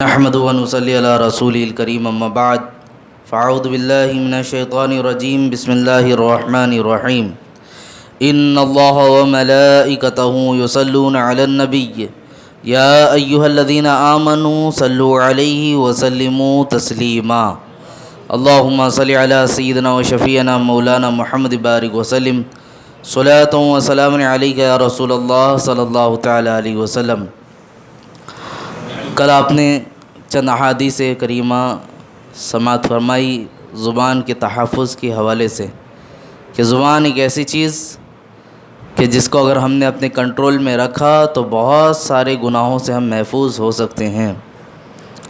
نحمد و نصلی علی رسول الکریم اما بعد فاعوذ باللہ من الشیطان الرجیم بسم اللہ الرحمن الرحیم ان اللہ و ملائکتہ یصلون علی النبی یا ایہا الذین آمنوا صلوا علیہ وسلموا تسلیما اللہم صلی علی سیدنا و شفیعنا مولانا محمد بارک وسلم صلاۃ و سلام علیک یا رسول اللہ صلی اللہ تعالی علیہ وسلم۔ کل آپ نے چند احادیث کریمہ سماعت فرمائی زبان کے تحفظ کے حوالے سے کہ زبان ایک ایسی چیز کہ جس کو اگر ہم نے اپنے کنٹرول میں رکھا تو بہت سارے گناہوں سے ہم محفوظ ہو سکتے ہیں،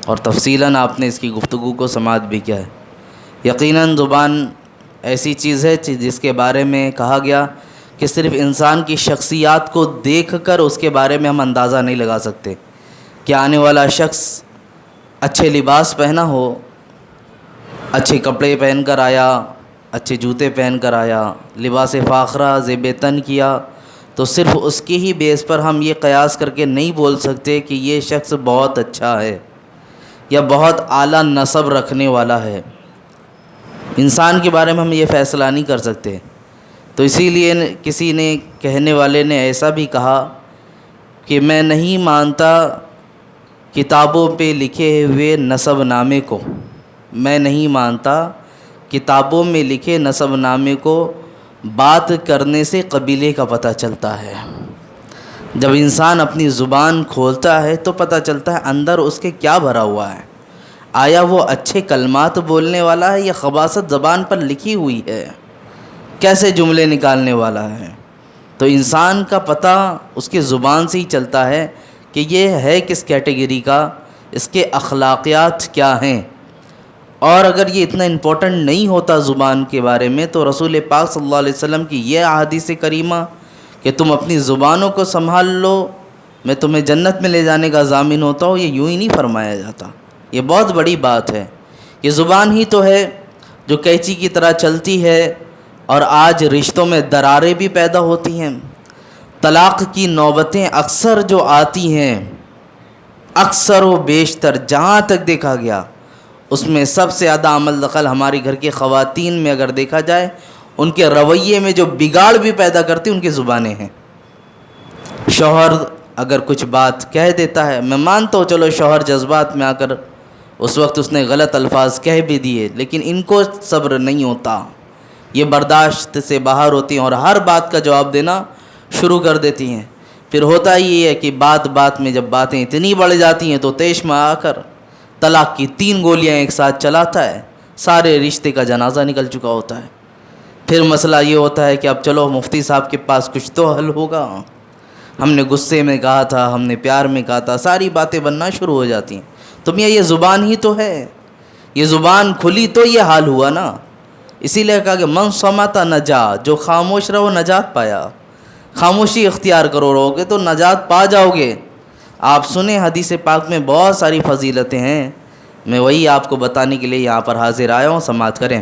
اور تفصیلاً آپ نے اس کی گفتگو کو سماعت بھی کیا ہے۔ یقیناً زبان ایسی چیز ہے جس کے بارے میں کہا گیا کہ صرف انسان کی شخصیات کو دیکھ کر اس کے بارے میں ہم اندازہ نہیں لگا سکتے کہ آنے والا شخص اچھے لباس پہنا ہو، اچھے کپڑے پہن کر آیا، اچھے جوتے پہن کر آیا، لباس فاخرہ زیب تن کیا، تو صرف اس کے ہی بیس پر ہم یہ قیاس کر کے نہیں بول سکتے کہ یہ شخص بہت اچھا ہے یا بہت اعلیٰ نسب رکھنے والا ہے۔ انسان کے بارے میں ہم یہ فیصلہ نہیں کر سکتے۔ تو اسی لیے کسی نے کہنے والے نے ایسا بھی کہا کہ میں نہیں مانتا کتابوں پہ لکھے ہوئے نسب نامے کو، میں نہیں مانتا کتابوں میں لکھے نسب نامے کو، بات کرنے سے قبیلے کا پتہ چلتا ہے۔ جب انسان اپنی زبان کھولتا ہے تو پتہ چلتا ہے اندر اس کے کیا بھرا ہوا ہے، آیا وہ اچھے کلمات بولنے والا ہے یا خباثت زبان پر لکھی ہوئی ہے، کیسے جملے نکالنے والا ہے۔ تو انسان کا پتہ اس کی زبان سے ہی چلتا ہے کہ یہ ہے کس کیٹیگری کا، اس کے اخلاقیات کیا ہیں۔ اور اگر یہ اتنا امپورٹنٹ نہیں ہوتا زبان کے بارے میں تو رسول پاک صلی اللہ علیہ وسلم کی یہ احادیث کریمہ کہ تم اپنی زبانوں کو سنبھال لو، میں تمہیں جنت میں لے جانے کا ضامن ہوتا ہوں، یہ یوں ہی نہیں فرمایا جاتا۔ یہ بہت بڑی بات ہے۔ یہ زبان ہی تو ہے جو کینچی کی طرح چلتی ہے، اور آج رشتوں میں دراریں بھی پیدا ہوتی ہیں، طلاق کی نوبتیں اکثر جو آتی ہیں، اکثر و بیشتر جہاں تک دیکھا گیا اس میں سب سے زیادہ عمل دخل ہماری گھر کی خواتین میں اگر دیکھا جائے، ان کے رویے میں جو بگاڑ بھی پیدا کرتی ان کی زبانیں ہیں۔ شوہر اگر کچھ بات کہہ دیتا ہے، میں مانتا ہوں چلو شوہر جذبات میں آ کر اس وقت اس نے غلط الفاظ کہہ بھی دیے، لیکن ان کو صبر نہیں ہوتا، یہ برداشت سے باہر ہوتی ہیں اور ہر بات کا جواب دینا شروع کر دیتی ہیں۔ پھر ہوتا ہی ہے کہ بات میں جب باتیں اتنی بڑھ جاتی ہیں تو تیش میں آ کر طلاق کی 3 گولیاں ایک ساتھ چلاتا ہے، سارے رشتے کا جنازہ نکل چکا ہوتا ہے۔ پھر مسئلہ یہ ہوتا ہے کہ اب چلو مفتی صاحب کے پاس کچھ تو حل ہوگا، ہم نے غصے میں کہا تھا، ہم نے پیار میں کہا تھا، ساری باتیں بننا شروع ہو جاتی ہیں۔ تو میاں یہ زبان ہی تو ہے، یہ زبان کھلی تو یہ حال ہوا نا۔ اسی لیے کہا کہ من صمت نجا، جو خاموش رہو نجات پایا۔ خاموشی اختیار کرو رہو گے تو نجات پا جاؤ گے۔ آپ سنیں حدیث پاک میں بہت ساری فضیلتیں ہیں، میں وہی آپ کو بتانے کے لیے یہاں پر حاضر آیا ہوں، سماعت کریں۔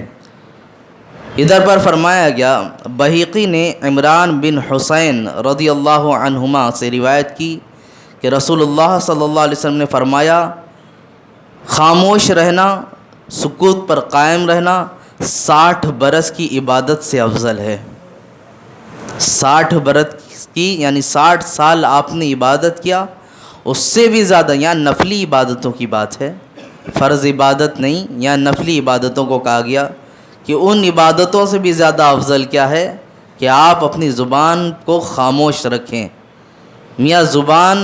ادھر پر فرمایا گیا، بہیقی نے عمران بن حسین رضی اللہ عنہما سے روایت کی کہ رسول اللہ صلی اللہ علیہ وسلم نے فرمایا، خاموش رہنا، سکوت پر قائم رہنا 60 برس کی عبادت سے افضل ہے۔ 60 برس کی یعنی 60 سال آپ نے عبادت کیا، اس سے بھی زیادہ، یہاں نفلی عبادتوں کی بات ہے، فرض عبادت نہیں، یہاں نفلی عبادتوں کو کہا گیا کہ ان عبادتوں سے بھی زیادہ افضل کیا ہے کہ آپ اپنی زبان کو خاموش رکھیں۔ میاں زبان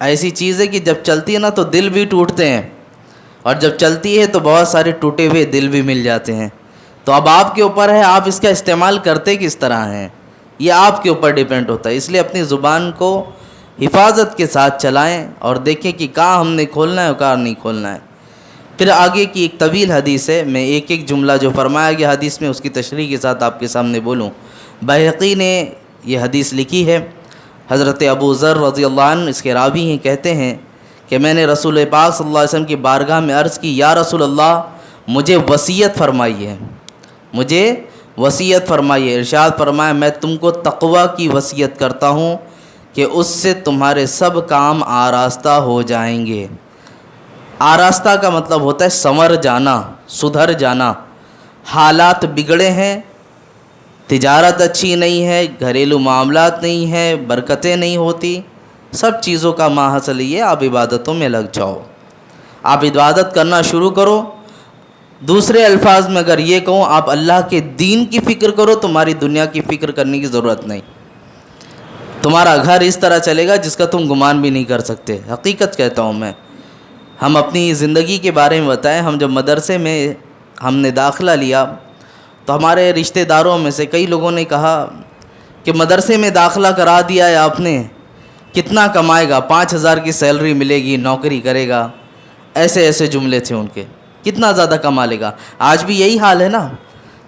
ایسی چیز ہے کہ جب چلتی ہے نا تو دل بھی ٹوٹتے ہیں، اور جب چلتی ہے تو بہت سارے ٹوٹے ہوئے دل بھی مل جاتے ہیں۔ تو اب آپ کے اوپر ہے آپ اس کا استعمال کرتے کس طرح ہیں، یہ آپ کے اوپر ڈیپینڈ ہوتا ہے۔ اس لیے اپنی زبان کو حفاظت کے ساتھ چلائیں اور دیکھیں کہ کہاں ہم نے کھولنا ہے اور کہاں نہیں کھولنا ہے۔ پھر آگے کی ایک طویل حدیث ہے، میں ایک جملہ جو فرمایا گیا حدیث میں اس کی تشریح کے ساتھ آپ کے سامنے بولوں۔ بہقی نے یہ حدیث لکھی ہے، حضرت ابو ذر رضی اللہ عنہ اس کے راوی ہیں، کہتے ہیں کہ میں نے رسول پاک صلی اللہ علیہ وسلم کی بارگاہ میں عرض کی، یا رسول اللہ مجھے وصیت فرمائیے، مجھے وصیت فرمائیے۔ ارشاد فرمایا، میں تم کو تقوی کی وصیت کرتا ہوں کہ اس سے تمہارے سب کام آراستہ ہو جائیں گے۔ آراستہ کا مطلب ہوتا ہے سنور جانا، سدھر جانا. حالات بگڑے ہیں، تجارت اچھی نہیں ہے، گھریلو معاملات نہیں ہیں، برکتیں نہیں ہوتی، سب چیزوں کا ماحصل یہ آپ عبادتوں میں لگ جاؤ. آپ عبادت کرنا شروع کرو. دوسرے الفاظ میں اگر یہ کہوں، آپ اللہ کے دین کی فکر کرو، تمہاری دنیا کی فکر کرنے کی ضرورت نہیں. تمہارا گھر اس طرح چلے گا جس کا تم گمان بھی نہیں کر سکتے. حقیقت کہتا ہوں میں. ہم اپنی زندگی کے بارے میں بتائیں. ہم جب مدرسے میں ہم نے داخلہ لیا تو ہمارے رشتہ داروں میں سے کئی لوگوں نے کہا کہ مدرسے میں داخلہ کرا دیا ہے آپ نے، کتنا کمائے گا، 5,000 کی سیلری ملے گی، نوکری کرے گا. ایسے ایسے جملے تھے ان کے، کتنا زیادہ کما لے گا. آج بھی یہی حال ہے نا.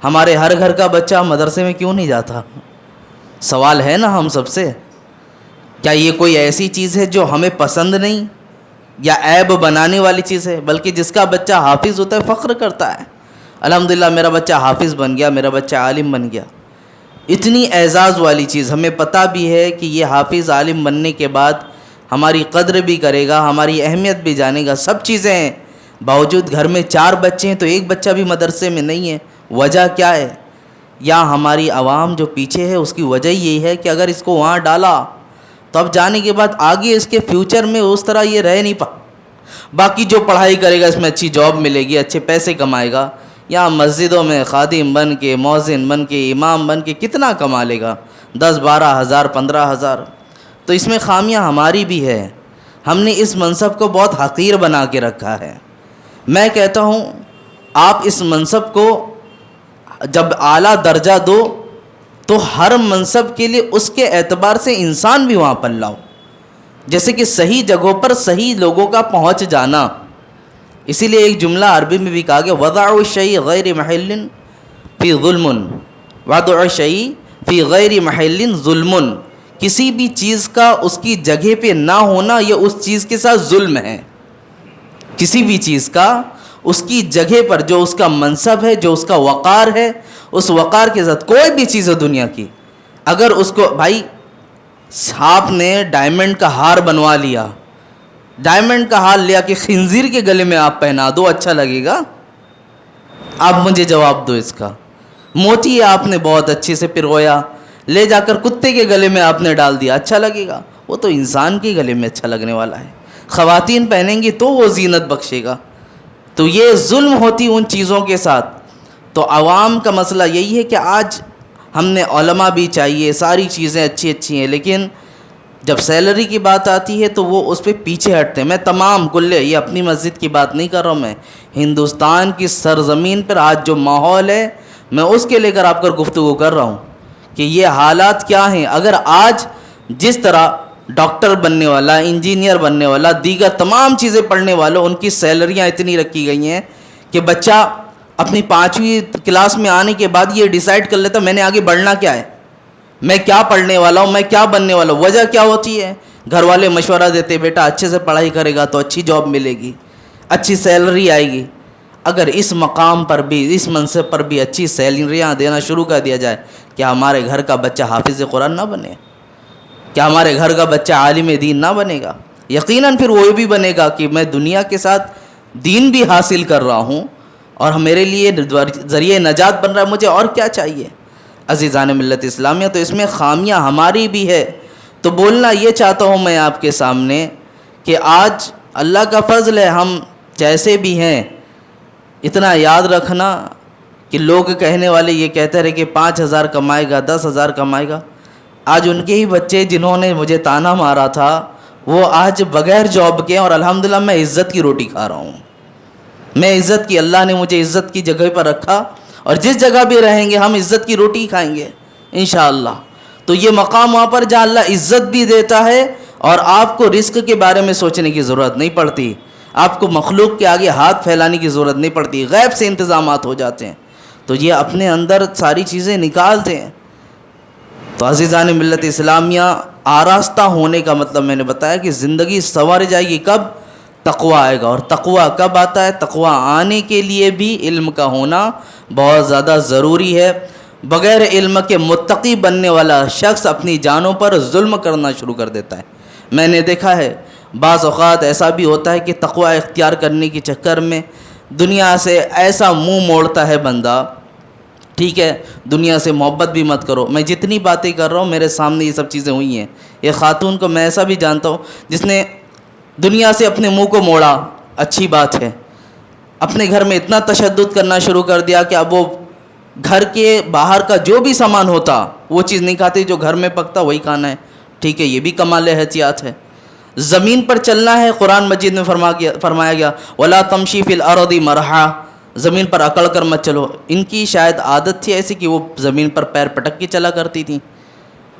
ہمارے ہر گھر کا بچہ مدرسے میں کیوں نہیں جاتا؟ سوال ہے نا ہم سب سے. کیا یہ کوئی ایسی چیز ہے جو ہمیں پسند نہیں یا عیب بنانے والی چیز ہے؟ بلکہ جس کا بچہ حافظ ہوتا ہے فخر کرتا ہے، الحمدللہ میرا بچہ حافظ بن گیا، میرا بچہ عالم بن گیا. اتنی اعزاز والی چیز. ہمیں پتہ بھی ہے کہ یہ حافظ عالم بننے کے بعد ہماری قدر بھی کرے گا، ہماری اہمیت بھی جانے گا، سب چیزیں ہیں. باوجود گھر میں 4 بچے ہیں تو ایک بچہ بھی مدرسے میں نہیں ہے. وجہ کیا ہے؟ یا ہماری عوام جو پیچھے ہے اس کی وجہ یہی ہے کہ اگر اس کو وہاں ڈالا تو اب جانے کے بعد آگے اس کے فیوچر میں اس طرح یہ رہ نہیں باقی جو پڑھائی کرے گا اس میں اچھی جاب ملے گی، اچھے پیسے کمائے گا. یا مسجدوں میں خادم بن کے، مؤذن بن کے، امام بن کے کتنا کما لے گا، 10-12 ہزار، 15 ہزار. تو اس میں خامیاں ہماری بھی ہے. ہم نے اس منصب کو بہت حقیر بنا کے رکھا ہے. میں کہتا ہوں آپ اس منصب کو جب اعلیٰ درجہ دو تو ہر منصب کے لیے اس کے اعتبار سے انسان بھی وہاں پر لاؤ. جیسے کہ صحیح جگہوں پر صحیح لوگوں کا پہنچ جانا. اسی لیے ایک جملہ عربی میں بھی کہا گیا، وضع الشیء غیر محل فی ظلم، وضع الشیء فی غیر محل ظلم. کسی بھی چیز کا اس کی جگہ پہ نہ ہونا یہ اس چیز کے ساتھ ظلم ہے. کسی بھی چیز کا اس کی جگہ پر جو اس کا منصب ہے، جو اس کا وقار ہے، اس وقار کے ساتھ کوئی بھی چیز ہے دنیا کی، اگر اس کو بھائی آپ نے ڈائمنڈ کا ہار بنوا لیا، ڈائمنڈ کا ہار لیا کہ خنزیر کے گلے میں آپ پہنا دو، اچھا لگے گا؟ آپ مجھے جواب دو اس کا. موتی آپ نے بہت اچھے سے پرویا، لے جا کر کتے کے گلے میں آپ نے ڈال دیا، اچھا لگے گا؟ وہ تو انسان کے گلے میں اچھا لگنے والا ہے. خواتین پہنیں گی تو وہ زینت بخشے گا. تو یہ ظلم ہوتی ان چیزوں کے ساتھ. تو عوام کا مسئلہ یہی ہے کہ آج ہم نے علماء بھی چاہیے، ساری چیزیں اچھی اچھی ہیں، لیکن جب سیلری کی بات آتی ہے تو وہ اس پہ پیچھے ہٹتے ہیں. میں تمام کلے، یہ اپنی مسجد کی بات نہیں کر رہا ہوں، میں ہندوستان کی سرزمین پر آج جو ماحول ہے میں اس کے لے کر آپ کر گفتگو کر رہا ہوں کہ یہ حالات کیا ہیں. اگر آج جس طرح ڈاکٹر بننے والا، انجینئر بننے والا، دیگر تمام چیزیں پڑھنے والوں، ان کی سیلریاں اتنی رکھی گئی ہیں کہ بچہ اپنی 5ویں کلاس میں آنے کے بعد یہ ڈیسائیڈ کر لیتا میں نے آگے بڑھنا کیا ہے، میں کیا پڑھنے والا ہوں، میں کیا بننے والا ہوں. وجہ کیا ہوتی ہے؟ گھر والے مشورہ دیتے بیٹا اچھے سے پڑھائی کرے گا تو اچھی جاب ملے گی، اچھی سیلری آئے گی. اگر اس مقام پر بھی، اس منصب پر بھی اچھی سیلریاں دینا شروع کر دیا جائے، کیا ہمارے گھر کا بچہ حافظ قرآن نہ بنے؟ کیا ہمارے گھر کا بچہ عالم دین نہ بنے گا؟ یقیناً پھر وہ بھی بنے گا کہ میں دنیا کے ساتھ دین بھی حاصل کر رہا ہوں اور میرے لیے ذریعہ نجات بن رہا ہے، مجھے اور کیا چاہیے؟ عزیزان ملت اسلامیہ، تو اس میں خامیاں ہماری بھی ہے. تو بولنا یہ چاہتا ہوں میں آپ کے سامنے کہ آج اللہ کا فضل ہے، ہم جیسے بھی ہیں اتنا یاد رکھنا کہ لوگ کہنے والے یہ کہتے رہے کہ 5,000 کمائے گا، 10,000 کمائے گا. آج ان کے ہی بچے جنہوں نے مجھے تانا مارا تھا وہ آج بغیر جاب کے، اور الحمدللہ میں عزت کی روٹی کھا رہا ہوں. میں عزت کی، اللہ نے مجھے عزت کی جگہ پر رکھا، اور جس جگہ بھی رہیں گے ہم عزت کی روٹی کھائیں گے انشاءاللہ. تو یہ مقام وہاں پر جہاں اللہ عزت بھی دیتا ہے اور آپ کو رزق کے بارے میں سوچنے کی ضرورت نہیں پڑتی، آپ کو مخلوق کے آگے ہاتھ پھیلانے کی ضرورت نہیں پڑتی، غیب سے انتظامات ہو جاتے ہیں. تو یہ اپنے اندر ساری چیزیں نکالتے ہیں. تو عزیزان ملت اسلامیہ، آراستہ ہونے کا مطلب میں نے بتایا کہ زندگی سنور جائے گی کب؟ تقوی آئے گا. اور تقوی کب آتا ہے؟ تقوی آنے کے لیے بھی علم کا ہونا بہت زیادہ ضروری ہے. بغیر علم کے متقی بننے والا شخص اپنی جانوں پر ظلم کرنا شروع کر دیتا ہے. میں نے دیکھا ہے بعض اوقات ایسا بھی ہوتا ہے کہ تقوی اختیار کرنے کے چکر میں دنیا سے ایسا منہ موڑتا ہے بندہ. ٹھیک ہے, دنیا سے محبت بھی مت کرو. میں جتنی باتیں کر رہا ہوں میرے سامنے یہ سب چیزیں ہوئی ہیں. ایک خاتون کو میں ایسا بھی جانتا ہوں جس نے دنیا سے اپنے منہ کو موڑا, اچھی بات ہے. اپنے گھر میں اتنا تشدد کرنا شروع کر دیا کہ اب وہ گھر کے باہر کا جو بھی سامان ہوتا وہ چیز نہیں کھاتی, جو گھر میں پکتا وہی کھانا ہے. ٹھیک ہے, یہ بھی کمال احتیاط ہے. زمین پر چلنا ہے, قرآن مجید میں فرمایا گیا وَلَا تَمْشِي فِي الْأَرْضِ مَرْحًا, زمین پر اکڑ کر مت چلو. ان کی شاید عادت تھی ایسی کہ وہ زمین پر پیر پٹک کے چلا کرتی تھیں.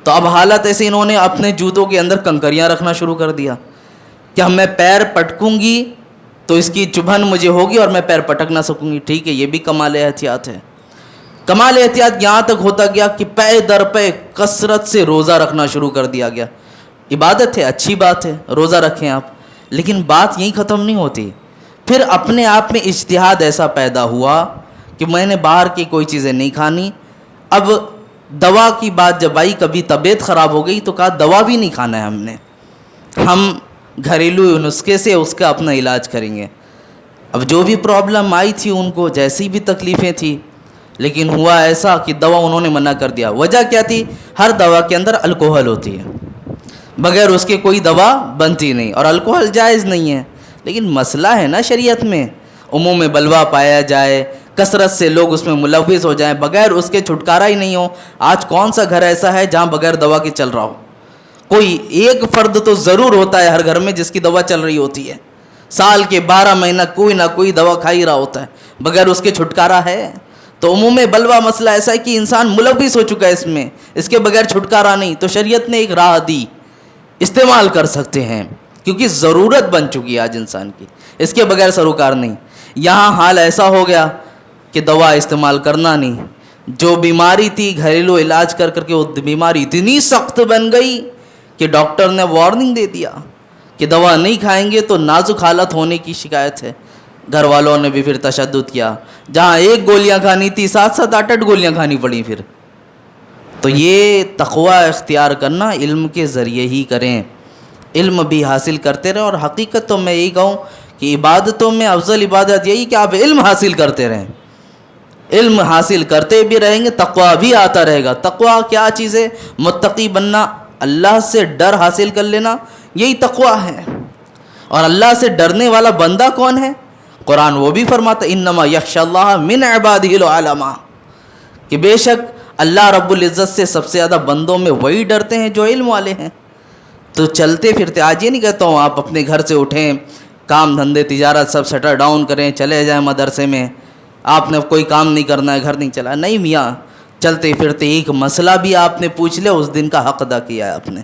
تو اب حالت ایسے انہوں نے اپنے جوتوں کے اندر کنکریاں رکھنا شروع کر دیا کہ ہم میں پیر پٹکوں گی تو اس کی چبھن مجھے ہوگی اور میں پیر پٹک نہ سکوں گی. ٹھیک ہے, یہ بھی کمال احتیاط ہے. کمال احتیاط یہاں تک ہوتا گیا کہ پے در پہ کثرت سے روزہ رکھنا شروع کر دیا گیا. عبادت ہے, اچھی بات ہے, روزہ رکھیں آپ, لیکن بات یہیں ختم نہیں ہوتی. پھر اپنے آپ میں اجتہاد ایسا پیدا ہوا کہ میں نے باہر کی کوئی چیزیں نہیں کھانی. اب دوا کی بات جب آئی, کبھی طبیعت خراب ہو گئی تو کہا دوا بھی نہیں کھانا ہے ہم نے, ہم گھریلو نسخے سے اس کا اپنا علاج کریں گے. اب جو بھی پرابلم آئی تھی ان کو, جیسی بھی تکلیفیں تھیں, لیکن ہوا ایسا کہ دوا انہوں نے منع کر دیا. وجہ کیا تھی؟ ہر دوا کے اندر الکوہل ہوتی ہے, بغیر اس کے کوئی دوا بنتی نہیں, اور الکوہل جائز نہیں ہے. لیکن مسئلہ ہے نا شریعت میں, عموم میں بلوا پایا جائے, کثرت سے لوگ اس میں ملوث ہو جائیں, بغیر اس کے چھٹکارا ہی نہیں ہو. آج کون سا گھر ایسا ہے جہاں بغیر دوا کے چل رہا ہو؟ کوئی ایک فرد تو ضرور ہوتا ہے ہر گھر میں جس کی دوا چل رہی ہوتی ہے. سال کے 12 مہینہ کوئی نہ کوئی دوا کھا ہی رہا ہوتا ہے, بغیر اس کے چھٹکارا ہے. تو عموم بلوا مسئلہ ایسا ہے کہ انسان ملوث ہو چکا ہے اس میں, اس کے بغیر چھٹکارا نہیں. تو شریعت نے ایک راہ دی, استعمال کر سکتے ہیں, کیونکہ ضرورت بن چکی ہے آج انسان کی, اس کے بغیر سروکار نہیں. یہاں حال ایسا ہو گیا کہ دوا استعمال کرنا نہیں. جو بیماری تھی گھریلو علاج کر کر کے وہ بیماری اتنی سخت بن گئی کہ ڈاکٹر نے وارننگ دے دیا کہ دوا نہیں کھائیں گے تو نازک حالت ہونے کی شکایت ہے. گھر والوں نے بھی پھر تشدد کیا, جہاں 1 گولیاں کھانی تھی 7-7 8-8 گولیاں کھانی پڑیں پھر. تو یہ تقوی اختیار کرنا علم کے ذریعے ہی کریں, علم بھی حاصل کرتے رہیں. اور حقیقت تو میں یہی کہوں کہ عبادتوں میں افضل عبادت یہی کہ آپ علم حاصل کرتے رہیں. علم حاصل کرتے بھی رہیں گے, تقوی بھی آتا رہے گا. تقوی کیا چیز ہے؟ متقی بننا, اللہ سے ڈر حاصل کر لینا, یہی تقوی ہے. اور اللہ سے ڈرنے والا بندہ کون ہے؟ قرآن وہ بھی فرماتا انما یخشی اللہ من عبادہ العلماء, کہ بے شک اللہ رب العزت سے سب سے زیادہ بندوں میں وہی ڈرتے ہیں جو علم والے ہیں. تو چلتے پھرتے, آج یہ نہیں کہتا ہوں آپ اپنے گھر سے اٹھیں, کام دھندے تجارت سب شٹر ڈاؤن کریں, چلے جائیں مدرسے میں, آپ نے کوئی کام نہیں کرنا ہے, گھر نہیں چلا. نہیں میاں, چلتے پھرتے ایک مسئلہ بھی آپ نے پوچھ لیا, اس دن کا حق ادا کیا ہے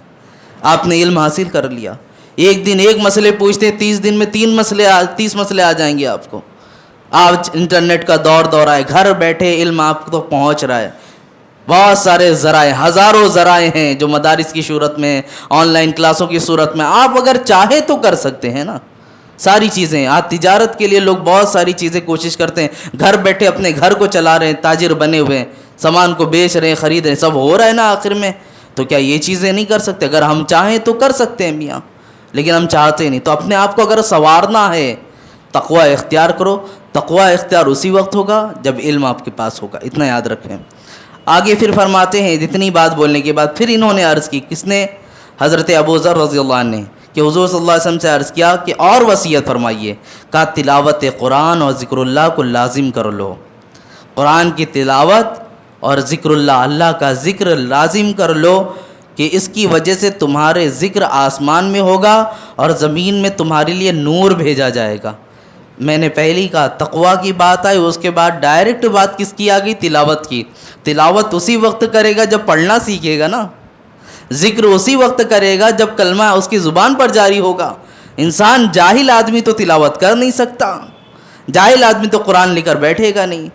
آپ نے علم حاصل کر لیا. ایک دن ایک مسئلے پوچھتے, 30 دن میں 30 مسئلے آ جائیں گے آپ کو. آج انٹرنیٹ کا دور ہے, گھر بیٹھے علم آپ کو پہنچ رہا ہے. بہت سارے ذرائع, ہزاروں ذرائع ہیں جو مدارس کی صورت میں, آن لائن کلاسوں کی صورت میں. آپ اگر چاہے تو کر سکتے ہیں نا ساری چیزیں. آج تجارت کے لیے لوگ بہت ساری چیزیں کوشش کرتے ہیں, گھر بیٹھے اپنے گھر کو چلا رہے ہیں, تاجر بنے ہوئے ہیں, سامان کو بیچ رہے ہیں, خرید رہے ہیں, سب ہو رہا ہے نا آخر میں. تو کیا یہ چیزیں نہیں کر سکتے؟ اگر ہم چاہیں تو کر سکتے ہیں میاں, لیکن ہم چاہتے نہیں. تو اپنے آپ کو اگر سنوارنا ہے, تقوی اختیار کرو. تقوی اختیار اسی وقت ہوگا جب علم آپ کے پاس ہوگا, اتنا یاد رکھیں. آگے پھر فرماتے ہیں, جتنی بات بولنے کے بعد پھر انہوں نے عرض کی, کس نے؟ حضرت ابو ذر رضی اللہ عنہ نے, کہ حضور صلی اللہ علیہ وسلم سے عرض کیا کہ اور وصیت فرمائیے. کہا تلاوت قرآن اور ذکر اللہ کو لازم کر لو. قرآن کی تلاوت اور ذکر اللہ, اللہ کا ذکر لازم کر لو, کہ اس کی وجہ سے تمہارے ذکر آسمان میں ہوگا اور زمین میں تمہارے لیے نور بھیجا جائے گا. میں نے پہلے ہی کہا تقوی کی بات آئی, اس کے بعد ڈائریکٹ بات کس کی آ گئی؟ تلاوت کی. تلاوت اسی وقت کرے گا جب پڑھنا سیکھے گا نا, ذکر اسی وقت کرے گا جب کلمہ اس کی زبان پر جاری ہوگا. انسان جاہل آدمی تو تلاوت کر نہیں سکتا, جاہل آدمی تو قرآن لے کر بیٹھے گا نہیں.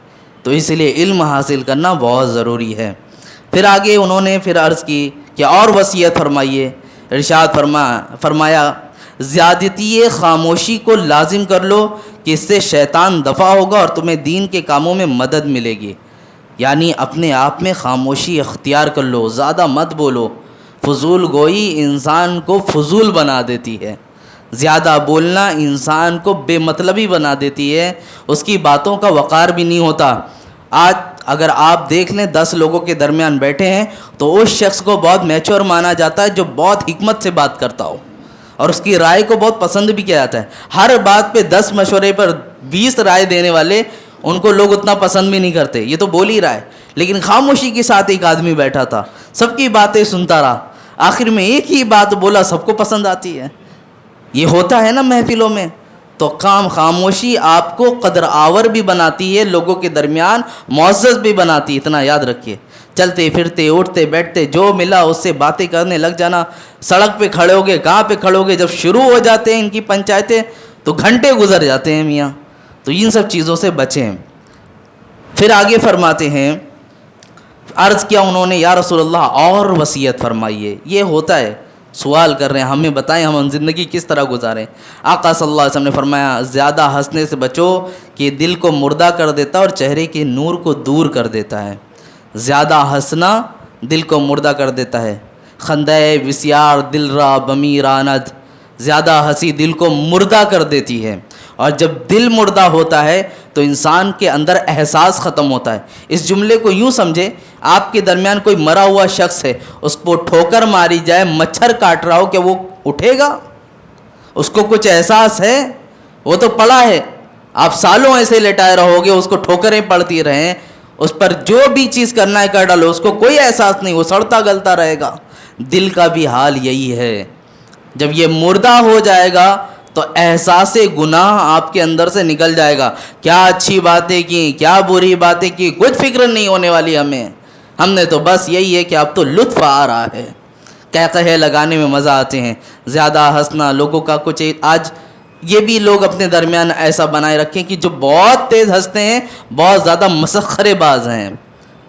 تو اس لیے علم حاصل کرنا بہت ضروری ہے. پھر آگے انہوں نے پھر عرض کی کہ اور وصیت فرمائیے. ارشاد فرمایا زیادتی خاموشی کو لازم کر لو, کہ اس سے شیطان دفع ہوگا اور تمہیں دین کے کاموں میں مدد ملے گی. یعنی اپنے آپ میں خاموشی اختیار کر لو, زیادہ مت بولو. فضول گوئی انسان کو فضول بنا دیتی ہے. زیادہ بولنا انسان کو بے مطلبی بنا دیتی ہے، اس کی باتوں کا وقار بھی نہیں ہوتا۔ آج اگر آپ دیکھ لیں 10 لوگوں کے درمیان بیٹھے ہیں تو اس شخص کو بہت میچور مانا جاتا ہے جو بہت حکمت سے بات کرتا ہو، اور اس کی رائے کو بہت پسند بھی کیا جاتا ہے۔ ہر بات پہ 10 مشورے پر 20 رائے دینے والے، ان کو لوگ اتنا پسند بھی نہیں کرتے، یہ تو بول ہی رہا ہے، لیکن خاموشی کے ساتھ ایک آدمی بیٹھا تھا، سب کی باتیں سنتا رہا، آخر میں ایک ہی بات بولا، سب کو پسند آتی ہے۔ یہ ہوتا ہے نا محفلوں میں۔ تو خاموشی آپ کو قدر آور بھی بناتی ہے، لوگوں کے درمیان معزز بھی بناتی ہے، اتنا یاد رکھیے۔ چلتے پھرتے اٹھتے بیٹھتے جو ملا اس سے باتیں کرنے لگ جانا۔ سڑک پہ کھڑے ہوگے، کہاں پہ کھڑے ہوگے، جب شروع ہو جاتے ہیں ان کی پنچایتیں تو گھنٹے گزر جاتے ہیں میاں۔ تو ان سب چیزوں سے بچیں۔ پھر آگے فرماتے ہیں، عرض کیا انہوں نے، یا رسول اللہ اور وصیت فرمائیے۔ یہ ہوتا ہے، سوال کر رہے ہیں، ہمیں بتائیں ہم زندگی کس طرح گزاریں۔ آقا صلی اللہ علیہ وسلم نے فرمایا، زیادہ ہنسنے سے بچو کہ دل کو مردہ کر دیتا ہے اور چہرے کے نور کو دور کر دیتا ہے۔ زیادہ ہنسنا دل کو مردہ کر دیتا ہے۔ خندۂ بسیار دل را بمی راند، زیادہ ہنسی دل کو مردہ کر دیتی ہے، اور جب دل مردہ ہوتا ہے تو انسان کے اندر احساس ختم ہوتا ہے۔ اس جملے کو یوں سمجھے، آپ کے درمیان کوئی مرا ہوا شخص ہے، اس کو ٹھوکر ماری جائے، مچھر کاٹ رہا ہو، کہ وہ اٹھے گا؟ اس کو کچھ احساس ہے؟ وہ تو پڑا ہے، آپ سالوں ایسے لٹائے رہو گے، اس کو ٹھوکریں پڑتی رہیں، اس پر جو بھی چیز کرنا ہے کر ڈالو، اس کو کوئی احساس نہیں، وہ سڑتا گلتا رہے گا۔ دل کا بھی حال یہی ہے، جب یہ مردہ ہو جائے گا تو احساس گناہ آپ کے اندر سے نکل جائے گا۔ کیا اچھی باتیں کی، کیا بری باتیں کی، کچھ فکر نہیں ہونے والی ہمیں۔ ہم نے تو بس یہی ہے کہ اب تو لطف آ رہا ہے، کہے لگانے میں مزہ آتے ہیں۔ زیادہ ہنسنا لوگوں کا کچھ، آج یہ بھی لوگ اپنے درمیان ایسا بنائے رکھیں کہ جو بہت تیز ہنستے ہیں بہت زیادہ مسخرے باز ہیں،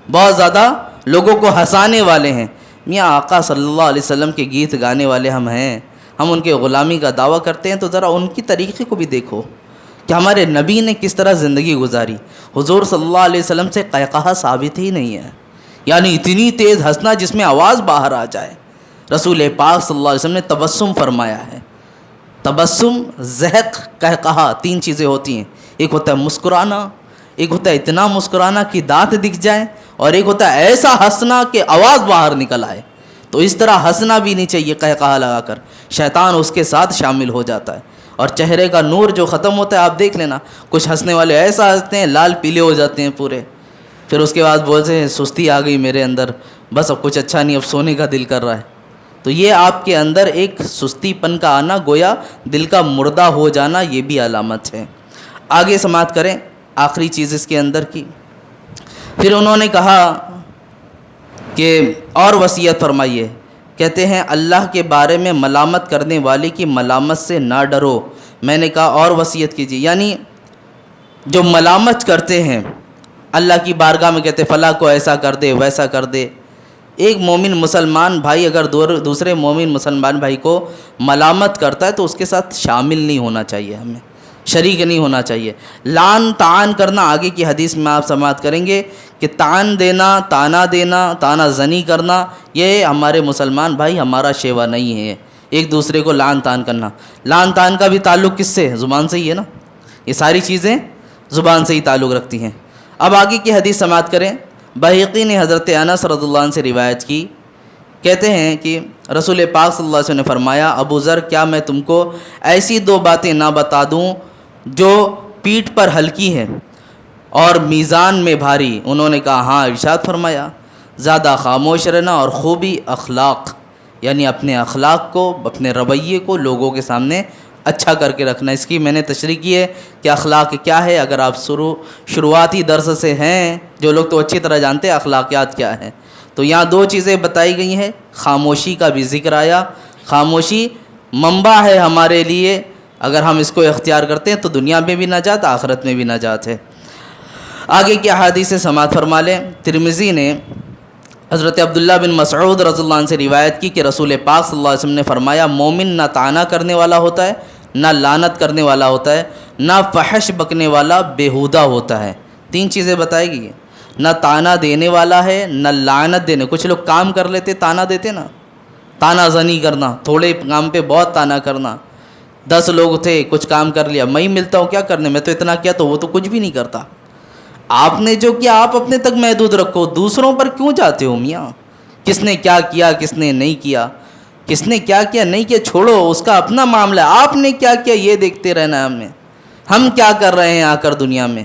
بہت زیادہ لوگوں کو ہنسانے والے ہیں۔ میاں آقا صلی اللہ علیہ وسلم کے گیت گانے والے ہم ہیں، ہم ان کے غلامی کا دعویٰ کرتے ہیں، تو ذرا ان کی طریقے کو بھی دیکھو کہ ہمارے نبی نے کس طرح زندگی گزاری۔ حضور صلی اللہ علیہ وسلم سے قہقہہ ثابت ہی نہیں ہے، یعنی اتنی تیز ہنسنا جس میں آواز باہر آ جائے۔ رسول پاک صلی اللہ علیہ وسلم نے تبسم فرمایا ہے۔ تبسم، ضحک، قہقہہ، 3 چیزیں ہوتی ہیں۔ ایک ہوتا ہے مسکرانا، ایک ہوتا ہے اتنا مسکرانا کہ دانت دکھ جائیں، اور ایک ہوتا ہے ایسا ہنسنا کہ آواز باہر نکل آئے۔ تو اس طرح ہنسنا بھی نہیں چاہیے قہقہہ لگا کر، شیطان اس کے ساتھ شامل ہو جاتا ہے، اور چہرے کا نور جو ختم ہوتا ہے۔ آپ دیکھ لینا، کچھ ہنسنے والے ایسا ہنستے ہیں لال پیلے ہو جاتے ہیں پورے، پھر اس کے بعد بولتے ہیں سستی آ گئی میرے اندر، بس اب کچھ اچھا نہیں، اب سونے کا دل کر رہا ہے۔ تو یہ آپ کے اندر ایک سستی پن کا آنا، گویا دل کا مردہ ہو جانا، یہ بھی علامت ہے۔ آگے سماعت کریں آخری چیز اس کے اندر کی۔ پھر انہوں نے کہا کہ اور وصیت فرمائیے۔ کہتے ہیں اللہ کے بارے میں ملامت کرنے والے کی ملامت سے نہ ڈرو۔ میں نے کہا اور وصیت کیجیے، یعنی جو ملامت کرتے ہیں اللہ کی بارگاہ میں، کہتے فلاں کو ایسا کر دے ویسا کر دے۔ ایک مومن مسلمان بھائی اگر دوسرے مومن مسلمان بھائی کو ملامت کرتا ہے تو اس کے ساتھ شامل نہیں ہونا چاہیے، ہمیں شریک نہیں ہونا چاہیے۔ لعن طعن کرنا، آگے کی حدیث میں آپ سماعت کریں گے کہ طعن دینا، تانا دینا، تانا زنی کرنا، یہ ہمارے مسلمان بھائی ہمارا شیوا نہیں ہے، ایک دوسرے کو لعن طعن کرنا۔ لعن طعن کا بھی تعلق کس سے؟ زبان سے ہی ہے نا، یہ ساری چیزیں زبان سے ہی تعلق رکھتی ہیں۔ اب آگے کی حدیث سماعت کریں۔ بحیقی نے حضرت انس رضی اللہ عنہ سے روایت کی، کہتے ہیں کہ رسول پاک صلی اللہ علیہ وسلم نے فرمایا، ابو ذر کیا میں تم کو ایسی 2 باتیں نہ بتا دوں جو پیٹھ پر ہلکی ہیں اور میزان میں بھاری؟ انہوں نے کہا ہاں، ارشاد فرمایا، زیادہ خاموش رہنا اور خوبی اخلاق، یعنی اپنے اخلاق کو، اپنے رویے کو لوگوں کے سامنے اچھا کر کے رکھنا۔ اس کی میں نے تشریح کی ہے کہ اخلاق کیا ہے۔ اگر آپ شروعاتی درس سے ہیں، جو لوگ تو اچھی طرح جانتے ہیں اخلاقیات کیا ہیں، تو یہاں 2 چیزیں بتائی گئی ہیں۔ خاموشی کا بھی ذکر آیا، خاموشی منبع ہے ہمارے لیے، اگر ہم اس کو اختیار کرتے ہیں تو دنیا میں بھی نجات، آخرت میں بھی نجات ہے۔ آگے کی احادیث سماعت فرما لیں۔ ترمذی نے حضرت عبداللہ بن مسعود رضی اللہ عنہ سے روایت کی کہ رسول پاک صلی اللہ علیہ وسلم نے فرمایا، مومن نہ طعنہ کرنے والا ہوتا ہے، نہ لعنت کرنے والا ہوتا ہے، نہ فحش بکنے والا بیہودہ ہوتا ہے۔ 3 چیزیں بتائی گئی ہیں، نہ طعنہ دینے والا ہے، نہ لعنت دینے۔ کچھ لوگ کام کر لیتے طعنہ دیتے نا، طعنہ زنی کرنا، تھوڑے کام پہ بہت طعنہ کرنا، 10 لوگ تھے, کچھ کام کر لیا, میں ہی ملتا ہوں کیا کرنے, میں تو اتنا کیا تو وہ تو کچھ بھی نہیں کرتا. آپ نے جو کیا آپ اپنے تک محدود رکھو, دوسروں پر کیوں جاتے ہو میاں؟ کس نے کیا کیا, کس نے نہیں کیا, کس نے کیا کیا نہیں کیا چھوڑو, اس کا اپنا معاملہ ہے. آپ نے کیا کیا یہ دیکھتے رہنا ہے ہم کیا کر رہے ہیں آ کر دنیا میں.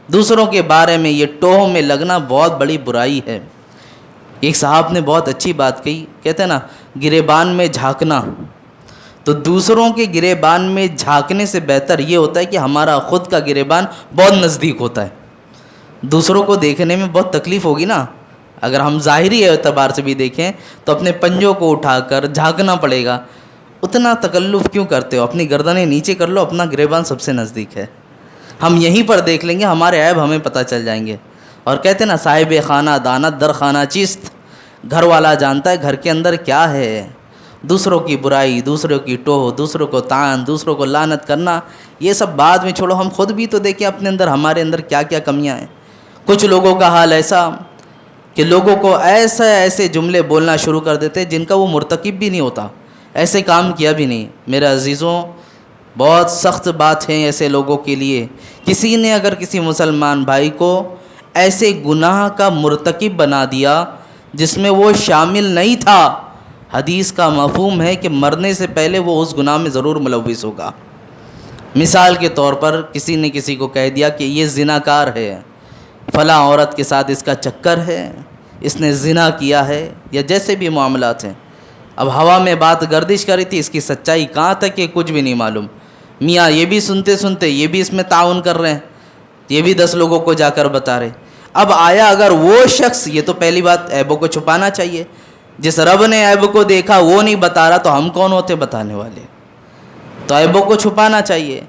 دوسروں کے بارے میں یہ ٹوہ میں لگنا بہت بڑی برائی ہے. ایک صاحب نے بہت اچھی بات کہی, کہتے ہیں نا گریبان میں جھانکنا, تو دوسروں کے گریبان میں جھانکنے سے بہتر یہ ہوتا ہے کہ ہمارا خود کا گریبان بہت نزدیک ہوتا ہے. دوسروں کو دیکھنے میں بہت تکلیف ہوگی نا, اگر ہم ظاہری اعتبار سے بھی دیکھیں تو اپنے پنجوں کو اٹھا کر جھانکنا پڑے گا. اتنا تکلف کیوں کرتے ہو, اپنی گردنیں نیچے کر لو, اپنا گریبان سب سے نزدیک ہے. ہم یہیں پر دیکھ لیں گے, ہمارے عیب ہمیں پتہ چل جائیں گے. اور کہتے ہیں نا صاحب خانہ دانت در خانہ چیست, گھر والا جانتا ہے گھر کے اندر کیا ہے. دوسروں کی برائی, دوسروں کی ٹوہ, دوسروں کو طعن, دوسروں کو لعنت کرنا, یہ سب بعد میں چھوڑو. ہم خود بھی تو دیکھیں اپنے اندر, ہمارے اندر کیا کیا کمیاں ہیں. کچھ لوگوں کا حال ایسا کہ لوگوں کو ایسے جملے بولنا شروع کر دیتے جن کا وہ مرتکب بھی نہیں ہوتا, ایسے کام کیا بھی نہیں. میرے عزیزوں, بہت سخت بات ہے ایسے لوگوں کے لیے. کسی نے اگر کسی مسلمان بھائی کو ایسے گناہ کا مرتکب بنا دیا جس میں وہ شامل نہیں تھا, حدیث کا مفہوم ہے کہ مرنے سے پہلے وہ اس گناہ میں ضرور ملوث ہوگا. مثال کے طور پر کسی نے کسی کو کہہ دیا کہ یہ زناکار ہے, فلاں عورت کے ساتھ اس کا چکر ہے, اس نے زنا کیا ہے, یا جیسے بھی معاملات ہیں. اب ہوا میں بات گردش کری تھی, اس کی سچائی کہاں تک کہ کچھ بھی نہیں معلوم. میاں یہ بھی سنتے سنتے یہ بھی اس میں تعاون کر رہے ہیں, یہ بھی 10 لوگوں کو جا کر بتا رہے. اب آیا اگر وہ شخص, یہ تو پہلی بات عیبوں کو چھپانا چاہیے, جس رب نے عیب کو دیکھا وہ نہیں بتا رہا تو ہم کون ہوتے بتانے والے. تو عیبوں کو چھپانا چاہیے.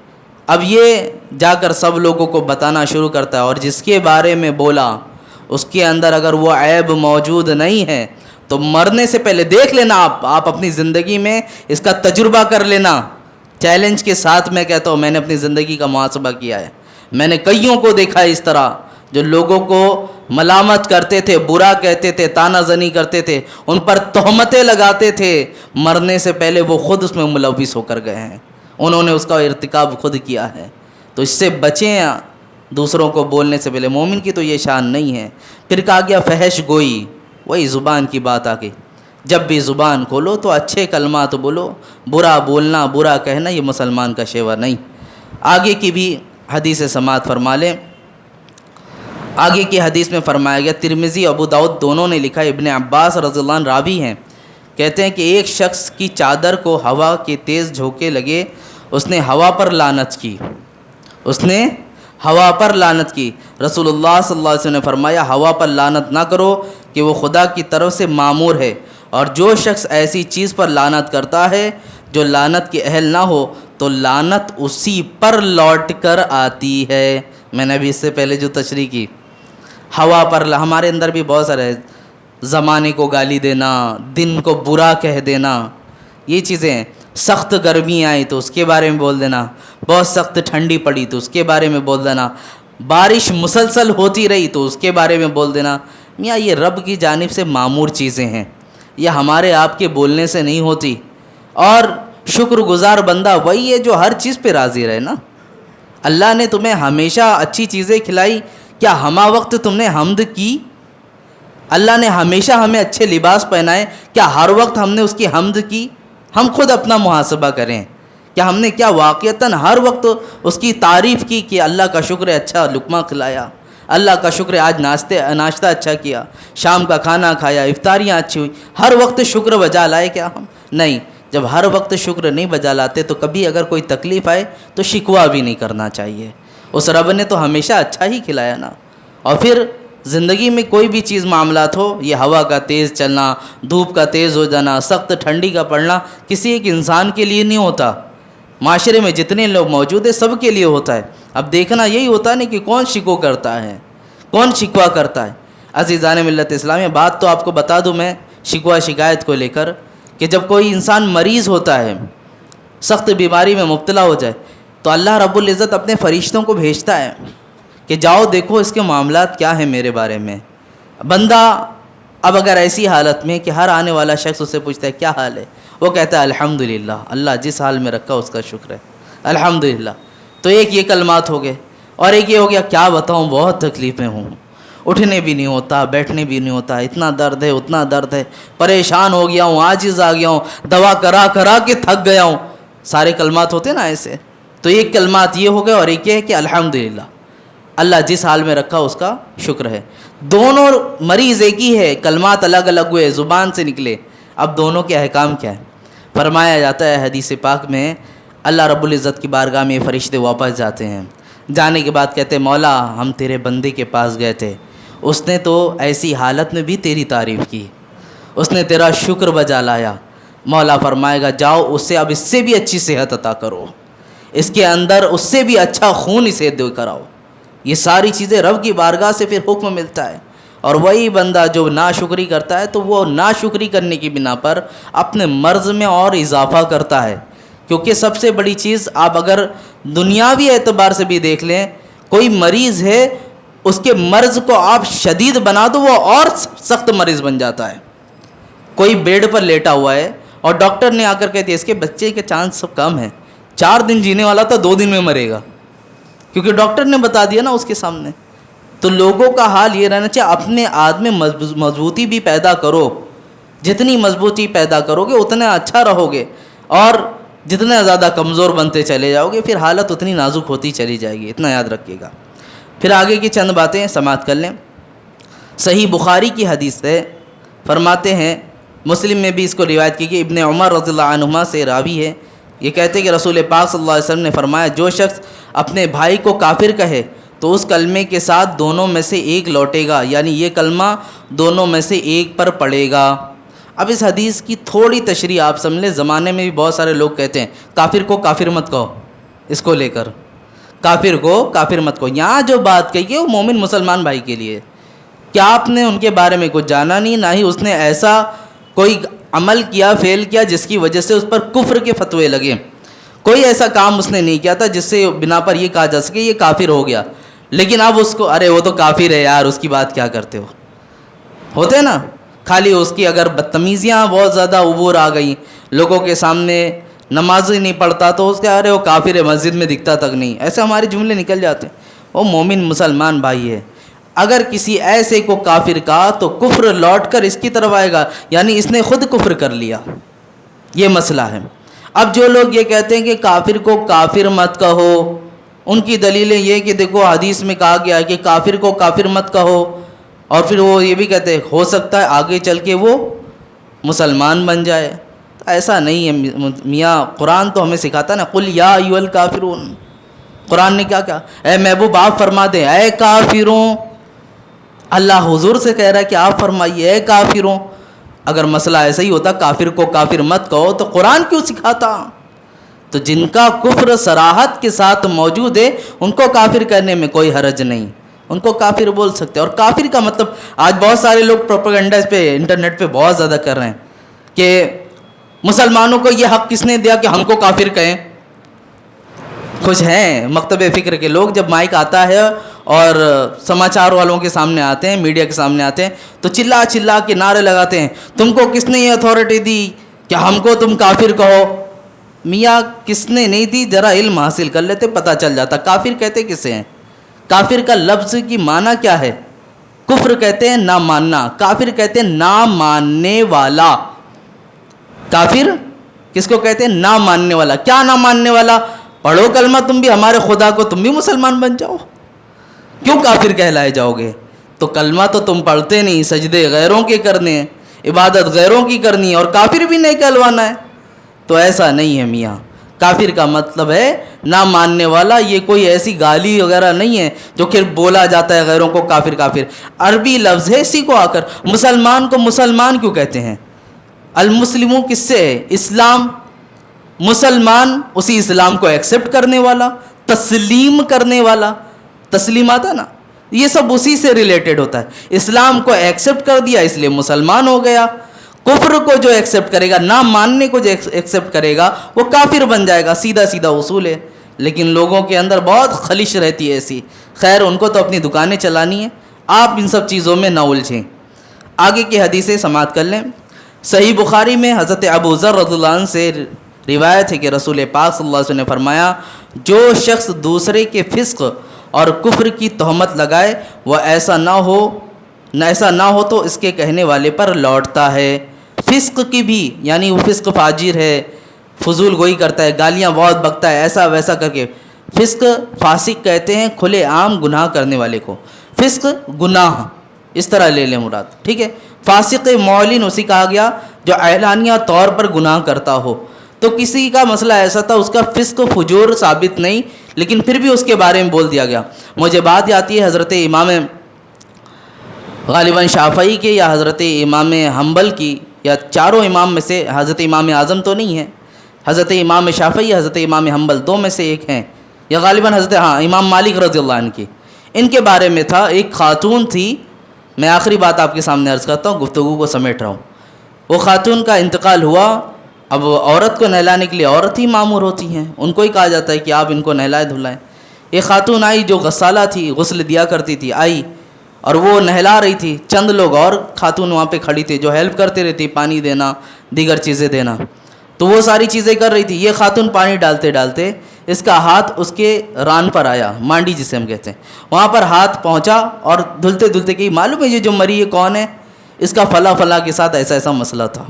اب یہ جا کر سب لوگوں کو بتانا شروع کرتا ہے, اور جس کے بارے میں بولا اس کے اندر اگر وہ عیب موجود نہیں ہے تو مرنے سے پہلے دیکھ لینا. آپ اپنی زندگی میں اس کا تجربہ کر لینا. چیلنج کے ساتھ میں کہتا ہوں, میں نے اپنی زندگی کا محاسبہ کیا ہے. میں نے کئیوں کو دیکھا اس طرح جو لوگوں کو ملامت کرتے تھے, برا کہتے تھے, تانا زنی کرتے تھے, ان پر تہمتیں لگاتے تھے. مرنے سے پہلے وہ خود اس میں ملوث ہو کر گئے ہیں, انہوں نے اس کا ارتکاب خود کیا ہے. تو اس سے بچیں دوسروں کو بولنے سے پہلے. مومن کی تو یہ شان نہیں ہے. پھر کہا گیا فحش گوئی, وہی زبان کی بات آ گئی. جب بھی زبان کھولو تو اچھے کلمات بولو, برا بولنا, برا کہنا یہ مسلمان کا شیوا نہیں. آگے کی بھی حدیث سماعت فرما لیں. آگے کی حدیث میں فرمایا گیا, ترمذی ابو داؤد دونوں نے لکھا, ابن عباس رضی اللہ عنہ راوی ہیں, کہتے ہیں کہ ایک شخص کی چادر کو ہوا کے تیز جھونکے لگے, اس نے ہوا پر لعنت کی, اس نے ہوا پر لعنت کی. رسول اللہ صلی اللہ علیہ وسلم نے فرمایا ہوا پر لعنت نہ کرو کہ وہ خدا کی طرف سے مامور ہے, اور جو شخص ایسی چیز پر لعنت کرتا ہے جو لعنت کے اہل نہ ہو تو لعنت اسی پر لوٹ کر آتی ہے. میں نے ابھی اس سے پہلے جو تشریح کی, ہوا پر, ہمارے اندر بھی بہت سارے زمانے کو گالی دینا, دن کو برا کہہ دینا, یہ چیزیں ہیں. سخت گرمی آئی تو اس کے بارے میں بول دینا, بہت سخت ٹھنڈی پڑی تو اس کے بارے میں بول دینا, بارش مسلسل ہوتی رہی تو اس کے بارے میں بول دینا. میاں یہ رب کی جانب سے معمور چیزیں ہیں, یہ ہمارے آپ کے بولنے سے نہیں ہوتی. اور شکر گزار بندہ وہی ہے جو ہر چیز پہ راضی رہے نا. اللہ نے تمہیں ہمیشہ اچھی چیزیں کھلائی, کیا ہمہ وقت تم نے حمد کی؟ اللہ نے ہمیشہ ہمیں اچھے لباس پہنائے, کیا ہر وقت ہم نے اس کی حمد کی؟ ہم خود اپنا محاسبہ کریں, کیا ہم نے کیا واقعتاً ہر وقت اس کی تعریف کی کہ اللہ کا شکر ہے اچھا لقمہ کھلایا, اللہ کا شکر ہے آج ناشتہ اچھا کیا, شام کا کھانا کھایا, افطاریاں اچھی ہوئی. ہر وقت شکر بجا لائے کیا ہم؟ نہیں. جب ہر وقت شکر نہیں بجا لاتے تو کبھی اگر کوئی تکلیف آئے تو شکوہ بھی نہیں کرنا چاہیے. اس رب نے تو ہمیشہ اچھا ہی کھلایا نا. اور پھر زندگی میں کوئی بھی چیز معاملات ہو, یہ ہوا کا تیز چلنا, دھوپ کا تیز ہو جانا, سخت ٹھنڈی کا پڑنا کسی ایک انسان کے لیے نہیں ہوتا. معاشرے میں جتنے لوگ موجود ہیں سب کے لیے ہوتا ہے. اب دیکھنا یہی ہوتا نہیں کہ کون شکو کرتا ہے, کون شکوہ کرتا ہے. عزیزان ملت اسلامیہ, بات تو آپ کو بتا دوں میں شکوہ شکایت کو لے کر, کہ جب کوئی انسان مریض ہوتا ہے, سخت بیماری میں مبتلا ہو جائے, تو اللہ رب العزت اپنے فرشتوں کو بھیجتا ہے کہ جاؤ دیکھو اس کے معاملات کیا ہیں میرے بارے میں. بندہ اب اگر ایسی حالت میں کہ ہر آنے والا شخص اسے پوچھتا ہے کیا حال ہے, وہ کہتا ہے الحمدللہ، اللہ جس حال میں رکھا اس کا شکر ہے، الحمدللہ۔ تو ایک یہ کلمات ہو گئے، اور ایک یہ ہو گیا کیا بتاؤں بہت تکلیف میں ہوں، اٹھنے بھی نہیں ہوتا، بیٹھنے بھی نہیں ہوتا، اتنا درد ہے اتنا درد ہے، پریشان ہو گیا ہوں، عاجز آ گیا ہوں، دوا کرا کرا کے تھک گیا ہوں۔ سارے کلمات ہوتے نا ایسے، تو ایک کلمات یہ ہو گئے، اور ایک یہ ہے کہ الحمدللہ، اللہ جس حال میں رکھا اس کا شکر ہے۔ دونوں مریض ایک ہی ہے، کلمات الگ الگ ہوئے، زبان سے نکلے، اب دونوں کے احکام کیا ہے؟ فرمایا جاتا ہے حدیث پاک میں، اللہ رب العزت کی بارگاہ میں فرشتے واپس جاتے ہیں، جانے کے بعد کہتے ہیں مولا ہم تیرے بندے کے پاس گئے تھے، اس نے تو ایسی حالت میں بھی تیری تعریف کی، اس نے تیرا شکر بجا لایا۔ مولا فرمائے گا جاؤ اس سے اب اس سے بھی اچھی صحت عطا کرو، اس کے اندر اس سے بھی اچھا خون اسے دے کراؤ۔ یہ ساری چیزیں رب کی بارگاہ سے پھر حکم ملتا ہے، اور وہی بندہ جو ناشکری کرتا ہے تو وہ ناشکری کرنے کی بنا پر اپنے مرض میں اور اضافہ کرتا ہے۔ کیونکہ سب سے بڑی چیز آپ اگر دنیاوی اعتبار سے بھی دیکھ لیں، کوئی مریض ہے اس کے مرض کو آپ شدید بنا دو وہ اور سخت مریض بن جاتا ہے۔ کوئی بیڈ پر لیٹا ہوا ہے اور ڈاکٹر نے آ کر کہہ دیا اس کے بچے کے چانس سب کم ہیں، 4 دن جینے والا تھا 2 دن میں مرے گا، کیونکہ ڈاکٹر نے بتا دیا نا اس کے سامنے۔ تو لوگوں کا حال یہ رہنا چاہیے اپنے آدھ میں مضبوطی بھی پیدا کرو، جتنی مضبوطی پیدا کرو گے اتنا اچھا رہو گے، اور جتنا زیادہ کمزور بنتے چلے جاؤ گے پھر حالت اتنی نازک ہوتی چلی جائے گی، اتنا یاد رکھیے گا۔ پھر آگے کی چند باتیں سماعت کر لیں۔ صحیح بخاری کی حدیث ہے، فرماتے ہیں، مسلم میں بھی اس کو روایت کی کہ ابن عمر رضی اللہ عنہما سے راوی ہے، یہ کہتے ہیں کہ رسول پاک صلی اللہ علیہ وسلم نے فرمایا جو شخص اپنے بھائی کو کافر کہے تو اس کلمے کے ساتھ دونوں میں سے ایک لوٹے گا، یعنی یہ کلمہ دونوں میں سے ایک پر پڑے گا۔ اب اس حدیث کی تھوڑی تشریح آپ سمجھ لیں، زمانے میں بھی بہت سارے لوگ کہتے ہیں کافر کو کافر مت کہو، اس کو لے کر کافر کو کافر مت کہو۔ یہاں جو بات کہی ہے وہ مومن مسلمان بھائی کے لیے، کیا آپ نے ان کے بارے میں کچھ جانا نہیں، نہ ہی اس نے ایسا کوئی عمل کیا فعل کیا جس کی وجہ سے اس پر کفر کے فتوے لگے، کوئی ایسا کام اس نے نہیں کیا تھا جس سے بنا پر یہ کہا جا سکے یہ کافر ہو گیا، لیکن اب اس کو ارے وہ تو کافر ہے یار اس کی بات کیا کرتے ہو، ہوتے ہیں نا، خالی اس کی اگر بدتمیزیاں بہت زیادہ عبور آ گئی، لوگوں کے سامنے نماز ہی نہیں پڑھتا تو اس کے ارے وہ کافر ہے مسجد میں دکھتا تک نہیں، ایسے ہمارے جملے نکل جاتے ہیں۔ وہ مومن مسلمان بھائی ہے، اگر کسی ایسے کو کافر کہا تو کفر لوٹ کر اس کی طرف آئے گا، یعنی اس نے خود کفر کر لیا، یہ مسئلہ ہے۔ اب جو لوگ یہ کہتے ہیں کہ کافر کو کافر مت کہو، ان کی دلیلیں یہ کہ دیکھو حدیث میں کہا گیا ہے کہ کافر کو کافر مت کہو، اور پھر وہ یہ بھی کہتے ہیں ہو سکتا ہے آگے چل کے وہ مسلمان بن جائے، تو ایسا نہیں ہے میاں، قرآن تو ہمیں سکھاتا نا قل یا ایھا الکافرون، قرآن نے کیا کہا، اے محبوب آپ فرما دیں اے کافروں، اللہ حضور سے کہہ رہا ہے کہ آپ فرمائیے اے کافروں۔ اگر مسئلہ ایسا ہی ہوتا کافر کو کافر مت کہو تو قرآن کیوں سکھاتا؟ تو جن کا کفر صراحت کے ساتھ موجود ہے ان کو کافر کرنے میں کوئی حرج نہیں، ان کو کافر بول سکتے ہیں۔ اور کافر کا مطلب آج بہت سارے لوگ پروپیگنڈا اس پہ انٹرنیٹ پہ بہت زیادہ کر رہے ہیں کہ مسلمانوں کو یہ حق کس نے دیا کہ ہم کو کافر کہیں۔ کچھ ہیں مکتب فکر کے لوگ، جب مائک آتا ہے اور سماچار والوں کے سامنے آتے ہیں، میڈیا کے سامنے آتے ہیں تو چلا چلا کے نعرے لگاتے ہیں تم کو کس نے یہ اتھارٹی دی کہ ہم کو تم کافر کہو۔ میاں کس نے نہیں دی، ذرا علم حاصل کر لیتے پتہ چل جاتا کافر کہتے کسے ہیں۔ کافر کا لفظ کی معنی کیا ہے؟ کفر کہتے ہیں نہ ماننا، کافر کہتے ہیں نہ ماننے والا۔ کافر کس کو کہتے ہیں؟ نہ ماننے والا۔ کیا نہ ماننے والا؟ پڑھو کلمہ تم بھی ہمارے خدا کو، تم بھی مسلمان بن جاؤ، کیوں کافر کہلائے جاؤ گے؟ تو کلمہ تو تم پڑھتے نہیں، سجدے غیروں کے کرنے ہیں، عبادت غیروں کی کرنی ہے، اور کافر بھی نہیں کہلوانا ہے۔ تو ایسا نہیں ہے میاں، کافر کا مطلب ہے نہ ماننے والا، یہ کوئی ایسی گالی وغیرہ نہیں ہے جو کہ بولا جاتا ہے غیروں کو کافر کافر، عربی لفظ ہے، اسی کو آ کر مسلمان کو مسلمان کیوں کہتے ہیں؟ المسلموں کس سے ہے؟ اسلام، مسلمان اسی اسلام کو ایکسیپٹ کرنے والا، تسلیم کرنے والا، تسلیم آتا نا، یہ سب اسی سے ریلیٹڈ ہوتا ہے۔ اسلام کو ایکسیپٹ کر دیا اس لیے مسلمان ہو گیا، کفر کو جو ایکسیپٹ کرے گا، نہ ماننے کو جو ایکسیپٹ کرے گا وہ کافر بن جائے گا، سیدھا سیدھا اصول ہے۔ لیکن لوگوں کے اندر بہت خلش رہتی ہے ایسی، خیر ان کو تو اپنی دکانیں چلانی ہیں، آپ ان سب چیزوں میں نہ الجھیں۔ آگے کی حدیثیں سماعت کر لیں۔ صحیح بخاری میں حضرت ابو ذر رضی اللہ عنہ سے روایت ہے کہ رسول پاک صلی اللہ علیہ وسلم نے فرمایا جو شخص دوسرے کے فسق اور کفر کی تہمت لگائے وہ ایسا نہ ہو تو اس کے کہنے والے پر لوٹتا ہے۔ فسق کی بھی یعنی وہ فسق فاجر ہے، فضول گوئی کرتا ہے، گالیاں بہت بکتا ہے، ایسا ویسا کر کے۔ فسق فاسق کہتے ہیں کھلے عام گناہ کرنے والے کو، فسق گناہ اس طرح لے لیں مراد، ٹھیک ہے۔ فاسق معلن اسی کہا گیا جو اعلانیہ طور پر گناہ کرتا ہو۔ تو کسی کا مسئلہ ایسا تھا اس کا فسق فجور ثابت نہیں، لیکن پھر بھی اس کے بارے میں بول دیا گیا۔ مجھے بات آتی ہے حضرت امام غالباً شافعی کے یا حضرت امام حنبل کی، یا چاروں امام میں سے، حضرت امام اعظم تو نہیں ہے، حضرت امام شافعی حضرت امام حنبل دو میں سے ایک ہیں، یا غالباً حضرت امام مالک رضی اللہ عنہ کی۔ ان کے بارے میں تھا، ایک خاتون تھی، میں آخری بات آپ کے سامنے عرض کرتا ہوں، گفتگو کو سمیٹ رہا ہوں۔ وہ خاتون کا انتقال ہوا، اب عورت کو نہلانے کے لیے عورت ہی مامور ہوتی ہیں، ان کو ہی کہا جاتا ہے کہ آپ ان کو نہلائے دھلائیں۔ ایک خاتون آئی جو غسالہ تھی، غسل دیا کرتی تھی، آئی اور وہ نہلا رہی تھی، چند لوگ اور خاتون وہاں پہ کھڑی تھی جو ہیلپ کرتے رہتی، پانی دینا، دیگر چیزیں دینا، تو وہ ساری چیزیں کر رہی تھی۔ یہ خاتون پانی ڈالتے ڈالتے اس کا ہاتھ اس کے ران پر آیا، مانڈی جسے ہم کہتے ہیں، وہاں پر ہاتھ پہنچا اور دھلتے دھلتے کہ معلوم ہے یہ جو مری ہے کون ہے؟ اس کا فلاں فلاں کے ساتھ ایسا ایسا مسئلہ تھا،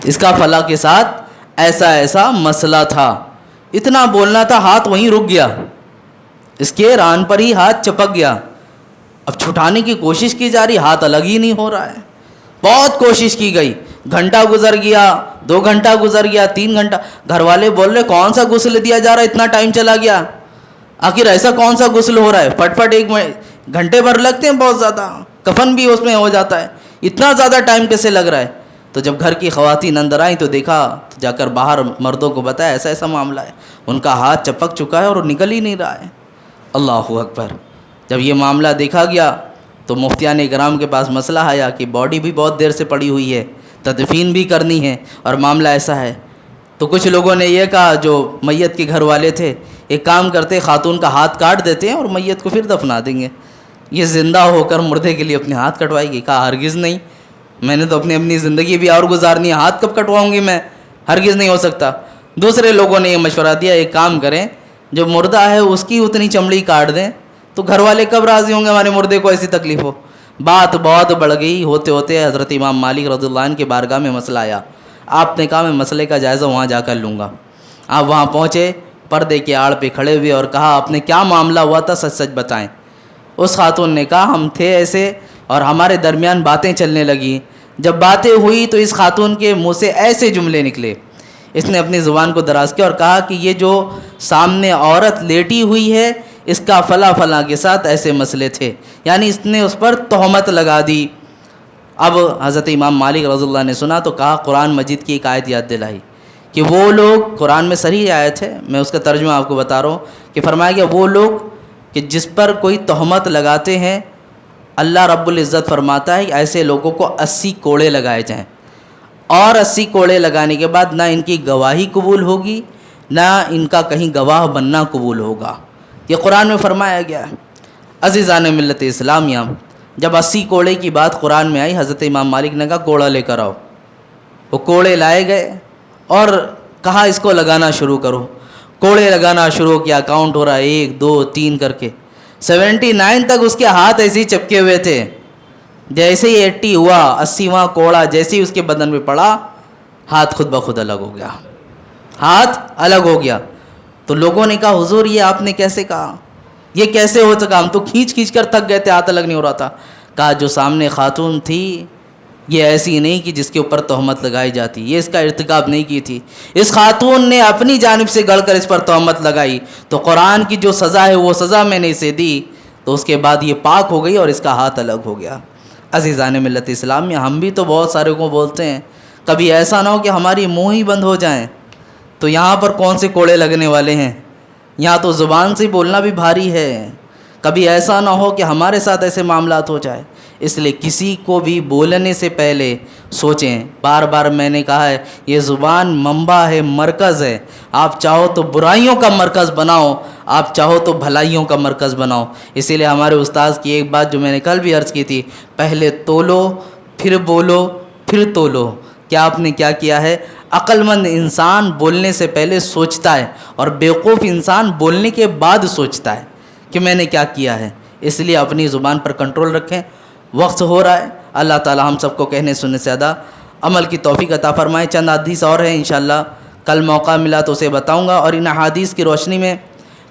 اس کا فلاں کے ساتھ ایسا ایسا مسئلہ تھا۔ اتنا بولنا تھا، ہاتھ وہیں رک گیا، اس کے ران پر ہی ہاتھ چپک گیا۔ اب چھٹانے کی کوشش کی جا رہی، ہاتھ الگ ہی نہیں ہو رہا ہے، بہت کوشش کی گئی، گھنٹہ گزر گیا، 2 گھنٹہ گزر گیا، 3 گھنٹہ، گھر والے بول رہے کون سا غسل دیا جا رہا ہے، اتنا ٹائم چلا گیا، آخر ایسا کون سا غسل ہو رہا ہے، فٹ فٹ 1 گھنٹے بھر لگتے ہیں، بہت زیادہ، کفن بھی اس میں ہو جاتا ہے، اتنا زیادہ ٹائم کیسے لگ رہا ہے؟ تو جب گھر کی خواتین اندر آئیں تو دیکھا، تو جا کر باہر مردوں کو بتایا ایسا ایسا معاملہ ہے، ان کا ہاتھ چپک چکا ہے اور نکل ہی نہیں رہا ہے۔ اللہ اکبر۔ جب یہ معاملہ دیکھا گیا تو مفتیان کرام کے پاس مسئلہ آیا کہ باڈی بھی بہت دیر سے پڑی ہوئی ہے، تدفین بھی کرنی ہے اور معاملہ ایسا ہے۔ تو کچھ لوگوں نے یہ کہا، جو میت کے گھر والے تھے، ایک کام کرتے خاتون کا ہاتھ کاٹ دیتے ہیں اور میت کو پھر دفنا دیں گے، یہ زندہ ہو کر مردے کے لیے اپنے ہاتھ کٹوائے گی۔ کہا ہرگز نہیں، میں نے تو اپنی زندگی بھی اور گزارنی ہے، ہاتھ کب کٹواؤں گی میں، ہرگز نہیں ہو سکتا۔ دوسرے لوگوں نے یہ مشورہ دیا، ایک کام کریں، جو مردہ ہے اس کی اتنی چمڑی کاٹ دیں، تو گھر والے کب راضی ہوں گے ہمارے مردے کو ایسی تکلیف ہو۔ بات بہت بڑھ گئی، ہوتے ہوتے حضرت امام مالک رضی اللہ عنہ کی بارگاہ میں مسئلہ آیا۔ آپ نے کہا میں مسئلے کا جائزہ وہاں جا کر لوں گا۔ آپ وہاں پہنچے، پردے کے آڑ پہ کھڑے ہوئے اور کہا آپ نے کیا معاملہ ہوا تھا، سچ سچ بتائیں۔ اس خاتون نے کہا ہم تھے ایسے اور ہمارے درمیان باتیں چلنے لگیں، جب باتیں ہوئی تو اس خاتون کے منہ سے ایسے جملے نکلے، اس نے اپنی زبان کو دراز کیا اور کہا کہ یہ جو سامنے عورت لیٹی ہوئی ہے اس کا فلاں فلاں کے ساتھ ایسے مسئلے تھے، یعنی اس نے اس پر تہمت لگا دی۔ اب حضرت امام مالک رضی اللہ نے سنا تو کہا، قرآن مجید کی ایک آیت یاد دلائی کہ وہ لوگ، قرآن میں صریح آیت ہے، میں اس کا ترجمہ آپ کو بتا رہا ہوں، کہ فرمایا گیا وہ لوگ کہ جس پر کوئی تہمت لگاتے ہیں، اللہ رب العزت فرماتا ہے کہ ایسے لوگوں کو 80 کوڑے لگائے جائیں، اور 80 کوڑے لگانے کے بعد نہ ان کی گواہی قبول ہوگی، نہ ان کا کہیں گواہ بننا قبول ہوگا۔ یہ قرآن میں فرمایا گیا ہے۔ عزیزان ملت اسلامیہ، جب 80 کوڑے کی بات قرآن میں آئی، حضرت امام مالک نے کہا کوڑا لے کر آؤ۔ وہ کوڑے لائے گئے اور کہا اس کو لگانا شروع کرو۔ کوڑے لگانا شروع کیا، کاؤنٹ ہو رہا ہے 1 2 3 کر کے 79 تک اس کے ہاتھ ایسے ہی چپکے ہوئے تھے۔ جیسے ہی 80 ہوا، 80واں کوڑا جیسے ہی اس کے بدن میں پڑا، ہاتھ خود بخود الگ ہو گیا، ہاتھ الگ ہو گیا۔ تو لوگوں نے کہا حضور یہ آپ نے کیسے کہا، یہ کیسے ہو سکا، ہم تو کھینچ کھینچ کر تھک گئے تھے، ہاتھ الگ نہیں ہو رہا تھا۔ کہا جو سامنے خاتون تھی یہ ایسی نہیں کہ جس کے اوپر تہمت لگائی جاتی، یہ اس کا ارتکاب نہیں کی تھی، اس خاتون نے اپنی جانب سے گڑھ کر اس پر تہمت لگائی، تو قرآن کی جو سزا ہے وہ سزا میں نے اسے دی، تو اس کے بعد یہ پاک ہو گئی اور اس کا ہاتھ الگ ہو گیا۔ عزیزان ملت اسلامیہ، ہم بھی تو بہت سارے کو بولتے ہیں، کبھی ایسا نہ ہو کہ ہماری منہ ہی بند ہو جائیں، تو یہاں پر کون سے کوڑے لگنے والے ہیں، یہاں تو زبان سے بولنا بھی بھاری ہے، کبھی ایسا نہ ہو کہ ہمارے ساتھ ایسے معاملات ہو جائے۔ اس لیے کسی کو بھی بولنے سے پہلے سوچیں، بار بار میں نے کہا ہے یہ زبان منبع ہے، مرکز ہے، آپ چاہو تو برائیوں کا مرکز بناؤ، آپ چاہو تو بھلائیوں کا مرکز بناؤ۔ اسی لیے ہمارے استاذ کی ایک بات جو میں نے کل بھی عرض کی تھی، پہلے تولو، پھر بولو، پھر تولو. کیا آپ نے کیا کیا ہے؟ عقل مند انسان بولنے سے پہلے سوچتا ہے اور بیوقوف انسان بولنے کے بعد سوچتا ہے کہ میں نے کیا کیا ہے. اس لیے اپنی زبان پر کنٹرول رکھیں. وقت ہو رہا ہے. اللہ تعالی ہم سب کو کہنے سننے سے زیادہ عمل کی توفیق عطا فرمائے. چند حدیث اور ہیں انشاءاللہ کل موقع ملا تو اسے بتاؤں گا، اور ان احادیث کی روشنی میں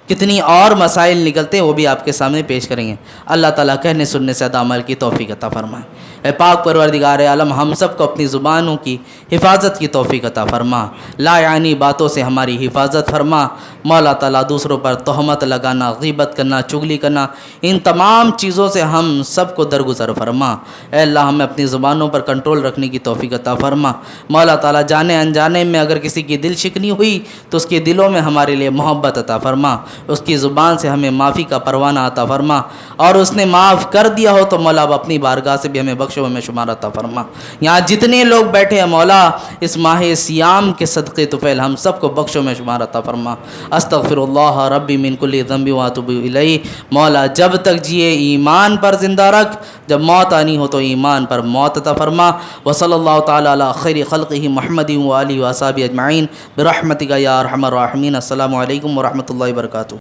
کتنی اور مسائل نکلتے ہیں وہ بھی آپ کے سامنے پیش کریں گے. اللہ تعالیٰ کہنے سننے سے زیادہ عمل کی توفیق عطا فرمائے. اے پاک پروردگار عالم ہم سب کو اپنی زبانوں کی حفاظت کی توفیق عطا فرما. لا یعنی باتوں سے ہماری حفاظت فرما. مولا تعالیٰ دوسروں پر تہمت لگانا، غیبت کرنا، چغلی کرنا، ان تمام چیزوں سے ہم سب کو درگزر فرما. اے اللہ ہمیں اپنی زبانوں پر کنٹرول رکھنے کی توفیق عطا فرما. مولا تعالیٰ جانے انجانے میں اگر کسی کی دل شکنی ہوئی تو اس کے دلوں میں ہمارے لیے محبت عطا فرما. اس کی زبان سے ہمیں معافی کا پروانہ عطا فرما، اور اس نے معاف کر دیا ہو تو مولا اب اپنی بارگاہ سے بھی ہمیں بخشو میں شمار عطا فرما. یہاں جتنے لوگ بیٹھے ہیں مولا اس ماہ سیام کے صدقے طفیل ہم سب کو بخشو میں شمار عطا فرما. استغفر اللہ ربی من کل ذنب واتوب الیہ. مولا جب تک جیے ایمان پر زندہ رکھ، جب موت آنی ہو تو ایمان پر موت عطا فرما. وصلی اللہ تعالی علی خیر خلقہ محمد و آلہ و اصحابہ اجمعین برحمتک یا ارحم الراحمین. السلام علیکم ورحمۃ اللہ وبرکاتہ.